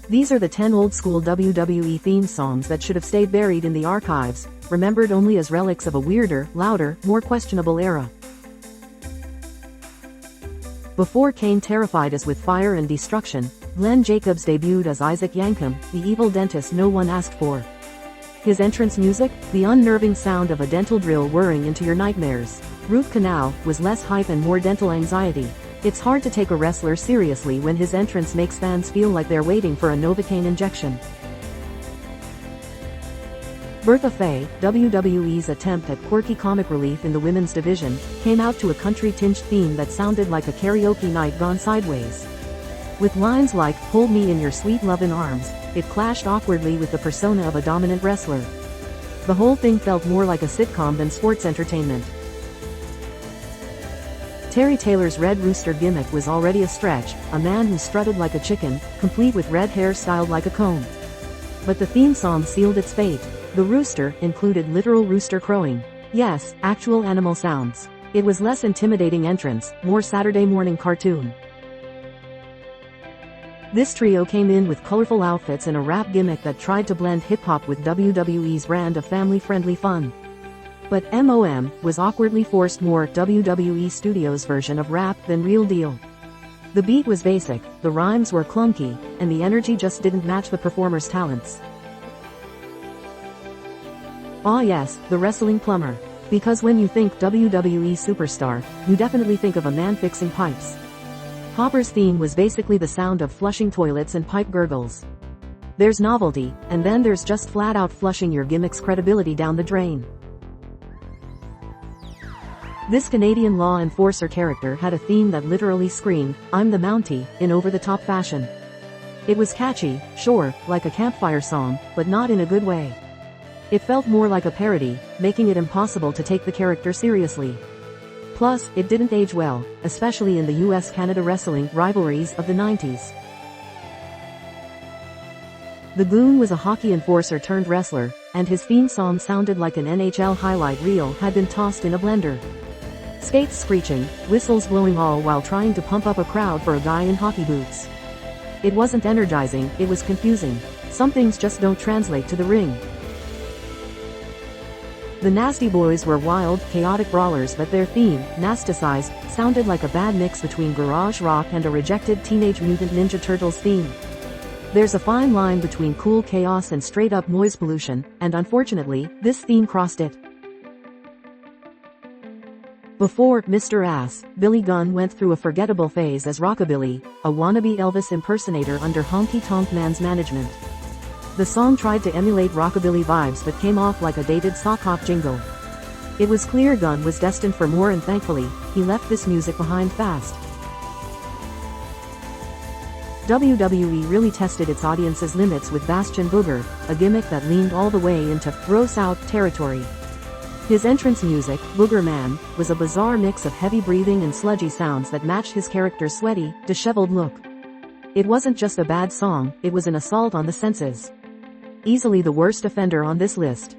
These are the 10 old-school WWE theme songs that should have stayed buried in the archives, remembered only as relics of a weirder, louder, more questionable era. Before Kane terrified us with fire and destruction, Glenn Jacobs debuted as Isaac Yankem, the evil dentist no one asked for. His entrance music, the unnerving sound of a dental drill whirring into your nightmares. Root canal, was less hype and more dental anxiety. It's hard to take a wrestler seriously when his entrance makes fans feel like they're waiting for a Novocaine injection. Bertha Faye, WWE's attempt at quirky comic relief in the women's division, came out to a country-tinged theme that sounded like a karaoke night gone sideways. With lines like, "Hold me in your sweet lovin' arms," it clashed awkwardly with the persona of a dominant wrestler. The whole thing felt more like a sitcom than sports entertainment. Terry Taylor's Red Rooster gimmick was already a stretch, a man who strutted like a chicken, complete with red hair styled like a comb. But the theme song sealed its fate. The rooster included literal rooster crowing. Yes, actual animal sounds. It was less intimidating entrance, more Saturday morning cartoon. This trio came in with colorful outfits and a rap gimmick that tried to blend hip-hop with WWE's brand of family-friendly fun. But MOM was awkwardly forced, more WWE Studios version of rap than real deal. The beat was basic, the rhymes were clunky, and the energy just didn't match the performer's talents. Ah yes, the wrestling plumber. Because when you think WWE superstar, you definitely think of a man fixing pipes. Hopper's theme was basically the sound of flushing toilets and pipe gurgles. There's novelty, and then there's just flat-out flushing your gimmick's credibility down the drain. This Canadian law enforcer character had a theme that literally screamed, "I'm the Mountie," in over-the-top fashion. It was catchy, sure, like a campfire song, but not in a good way. It felt more like a parody, making it impossible to take the character seriously. Plus, it didn't age well, especially in the US-Canada wrestling rivalries of the 90s. The Goon was a hockey enforcer turned wrestler, and his theme song sounded like an NHL highlight reel had been tossed in a blender. Skates screeching, whistles blowing, all while trying to pump up a crowd for a guy in hockey boots. It wasn't energizing, it was confusing. Some things just don't translate to the ring. The Nasty Boys were wild, chaotic brawlers, but their theme, Nasticized, sounded like a bad mix between garage rock and a rejected Teenage Mutant Ninja Turtles theme. There's a fine line between cool chaos and straight-up noise pollution, and unfortunately, this theme crossed it. Before Mr. Ass, Billy Gunn went through a forgettable phase as Rockabilly, a wannabe Elvis impersonator under Honky Tonk Man's management. The song tried to emulate rockabilly vibes but came off like a dated sock hop jingle. It was clear Gunn was destined for more, and thankfully, he left this music behind fast. WWE really tested its audience's limits with Bastion Booger, a gimmick that leaned all the way into gross-out territory. His entrance music, Booger Man, was a bizarre mix of heavy breathing and sludgy sounds that matched his character's sweaty, disheveled look. It wasn't just a bad song, it was an assault on the senses. Easily the worst offender on this list.